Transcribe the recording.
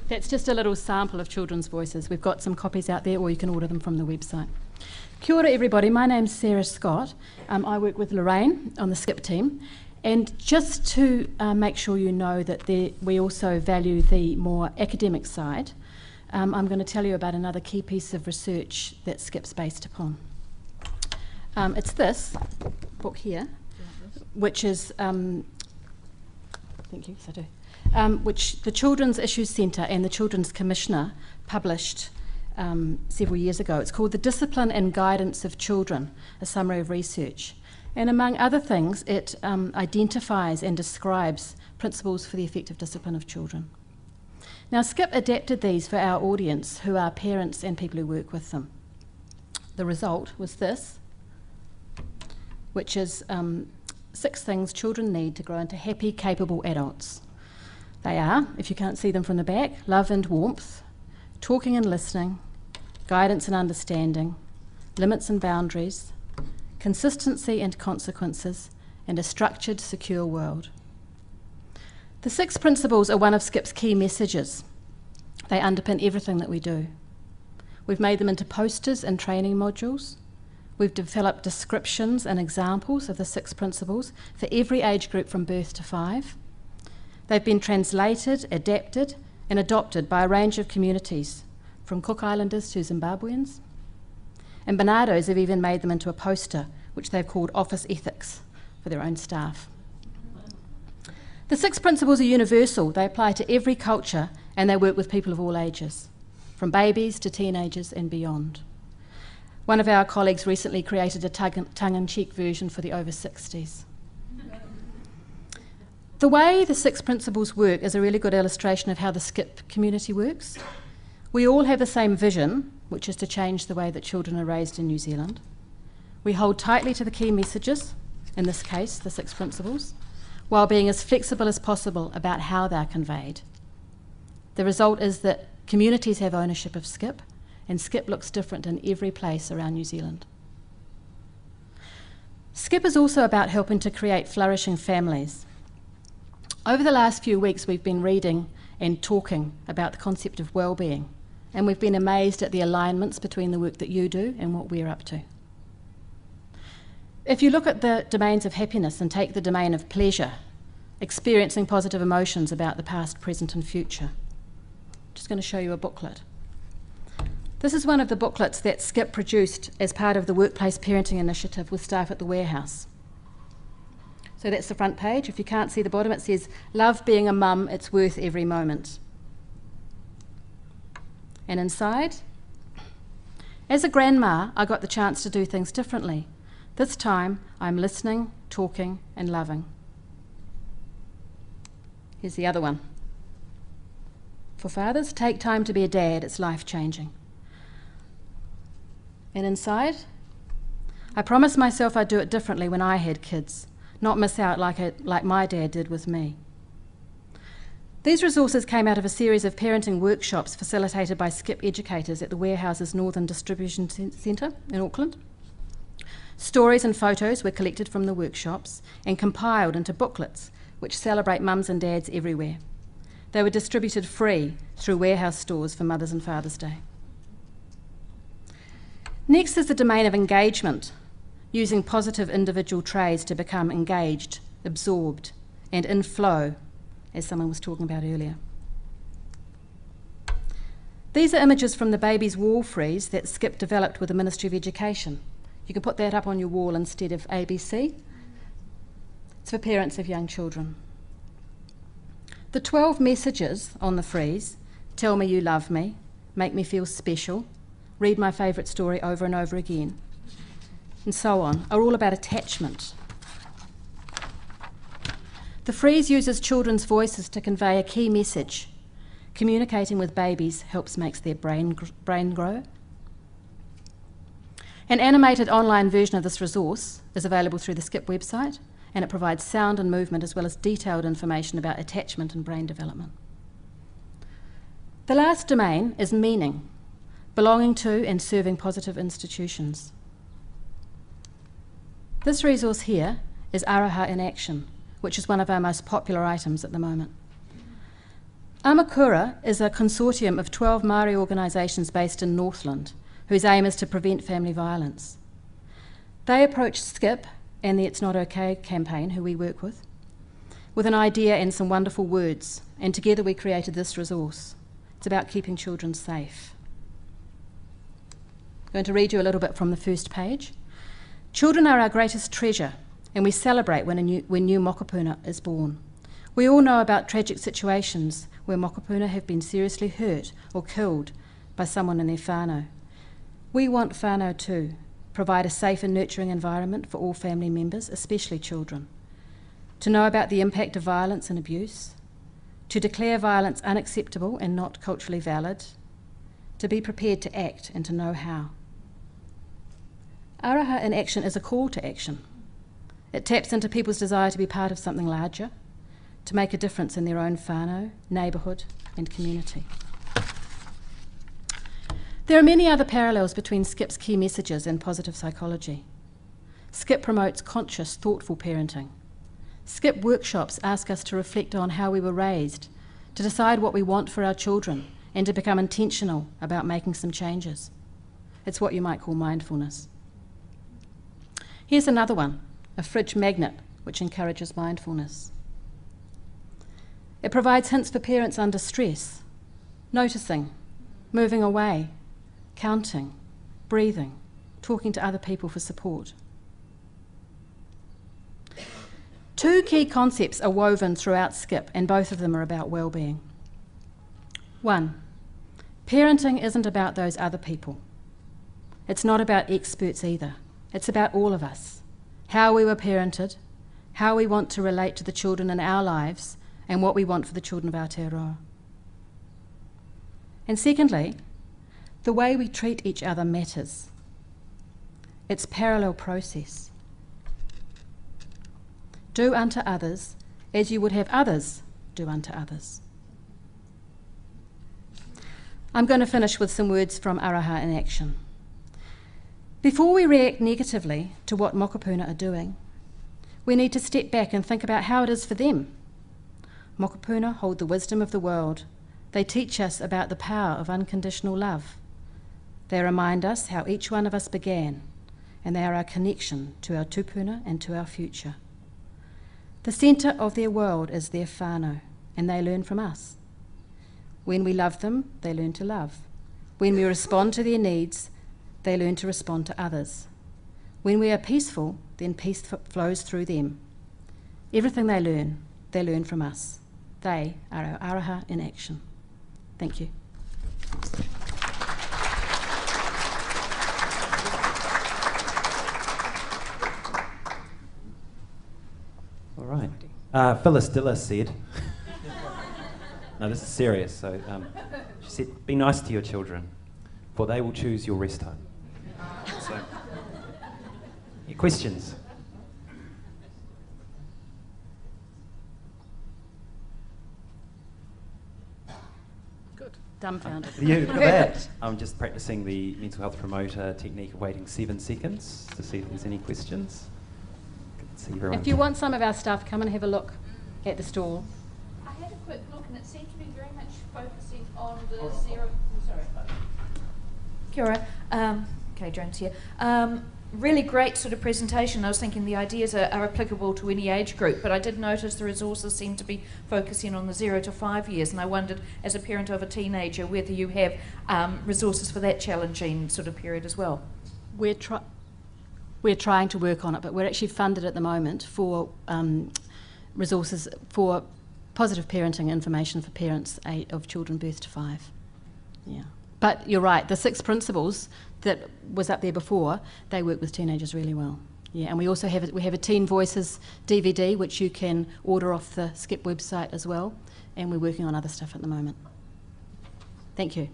That's just a little sample of children's voices. We've got some copies out there, or you can order them from the website. Kia ora everybody, my name's Sarah Scott. I work with Lorraine on the Skip team. And just to make sure you know that we also value the more academic side, I'm going to tell you about another key piece of research that Skip's based upon. It's this book here, which is, thank you, yes I do, which the Children's Issues Centre and the Children's Commissioner published several years ago. It's called The Discipline and Guidance of Children, a Summary of Research. And among other things, it identifies and describes principles for the effective discipline of children. Now, Skip adapted these for our audience, who are parents and people who work with them. The result was this, which is 6 things children need to grow into happy, capable adults. They are, if you can't see them from the back, love and warmth, talking and listening, guidance and understanding, limits and boundaries, consistency and consequences, and a structured, secure world. The 6 principles are one of Skip's key messages. They underpin everything that we do. We've made them into posters and training modules. We've developed descriptions and examples of the 6 principles for every age group from birth to 5. They've been translated, adapted, and adopted by a range of communities, from Cook Islanders to Zimbabweans. And Bernardo's have even made them into a poster, which they've called Office Ethics, for their own staff. The 6 principles are universal. They apply to every culture, and they work with people of all ages, from babies to teenagers and beyond. One of our colleagues recently created a tongue-in-cheek version for the over 60s. The way the 6 principles work is a really good illustration of how the Skip community works. We all have the same vision, which is to change the way that children are raised in New Zealand. We hold tightly to the key messages, in this case, the 6 principles, while being as flexible as possible about how they're conveyed. The result is that communities have ownership of Skip, and Skip looks different in every place around New Zealand. Skip is also about helping to create flourishing families. Over the last few weeks, we've been reading and talking about the concept of wellbeing, and we've been amazed at the alignments between the work that you do and what we're up to. If you look at the domains of happiness and take the domain of pleasure, experiencing positive emotions about the past, present and future, I'm just going to show you a booklet. This is one of the booklets that Skip produced as part of the Workplace Parenting Initiative with staff at the warehouse. So that's the front page. If you can't see the bottom, it says, "Love being a mum, it's worth every moment." And inside, as a grandma, I got the chance to do things differently. This time, I'm listening, talking, and loving. Here's the other one. For fathers, take time to be a dad, it's life-changing. And inside, I promised myself I'd do it differently when I had kids, not miss out like my dad did with me. These resources came out of a series of parenting workshops facilitated by Skip educators at the Warehouse's Northern Distribution Centre in Auckland. Stories and photos were collected from the workshops and compiled into booklets which celebrate mums and dads everywhere. They were distributed free through warehouse stores for Mother's and Father's Day. Next is the domain of engagement, using positive individual traits to become engaged, absorbed, and in flow, as someone was talking about earlier. These are images from the baby's wall frieze that Skip developed with the Ministry of Education. You can put that up on your wall instead of ABC. It's for parents of young children. The 12 messages on the frieze, tell me you love me, make me feel special, read my favourite story over and over again, and so on, are all about attachment. The frieze uses children's voices to convey a key message. Communicating with babies helps make their brain grow. An animated online version of this resource is available through the Skip website, and it provides sound and movement as well as detailed information about attachment and brain development. The last domain is meaning, belonging to and serving positive institutions. This resource here is Araha in Action, which is one of our most popular items at the moment. Amakura is a consortium of 12 Māori organisations based in Northland, whose aim is to prevent family violence. They approached Skip and the It's Not OK campaign, who we work with an idea and some wonderful words, and together we created this resource. It's about keeping children safe. I'm going to read you a little bit from the first page. Children are our greatest treasure, and we celebrate when new mokopuna is born. We all know about tragic situations where mokopuna have been seriously hurt or killed by someone in their whānau. We want whānau too, provide a safe and nurturing environment for all family members, especially children, to know about the impact of violence and abuse, to declare violence unacceptable and not culturally valid, to be prepared to act and to know how. Araha in action is a call to action. It taps into people's desire to be part of something larger, to make a difference in their own whānau, neighbourhood and community. There are many other parallels between Skip's key messages and positive psychology. Skip promotes conscious, thoughtful parenting. Skip workshops ask us to reflect on how we were raised, to decide what we want for our children, and to become intentional about making some changes. It's what you might call mindfulness. Here's another one, a fridge magnet, which encourages mindfulness. It provides hints for parents under stress, noticing, moving away, counting, breathing, talking to other people for support. Two key concepts are woven throughout Skip, and both of them are about wellbeing. 1, parenting isn't about those other people. It's not about experts either. It's about all of us, how we were parented, how we want to relate to the children in our lives, and what we want for the children of Aotearoa. And secondly, the way we treat each other matters. It's a parallel process. Do unto others as you would have others do unto others. I'm going to finish with some words from Araha in action. Before we react negatively to what mokopuna are doing, we need to step back and think about how it is for them. Mokopuna hold the wisdom of the world. They teach us about the power of unconditional love. They remind us how each one of us began, and they are our connection to our tupuna and to our future. The centre of their world is their whānau, and they learn from us. When we love them, they learn to love. When we respond to their needs, they learn to respond to others. When we are peaceful, then peace flows through them. Everything they learn from us. They are our araha in action. Thank you. All right. Phyllis Diller said, no, this is serious, so she said, be nice to your children, for they will choose your rest home. So, your questions? Good. Dumbfounded. You got that? I'm just practicing the mental health promoter technique of waiting 7 seconds to see if there's any questions. See everyone. If you want some of our stuff, come and have a look at the stall. I had a quick look and it seemed to be very much focusing on the zero. Sorry. Kia ora. Kay Jones here. Really great sort of presentation. I was thinking the ideas are applicable to any age group, but I did notice the resources seem to be focusing on the 0 to 5 years, and I wondered, as a parent of a teenager, whether you have resources for that challenging sort of period as well. We're trying to work on it, but we're actually funded at the moment for resources for positive parenting information for parents of children birth to 5. Yeah. But you're right, the 6 principles that was up there before, they work with teenagers really well. Yeah, and we also have a Teen Voices DVD, which you can order off the Skip website as well, and we're working on other stuff at the moment. Thank you.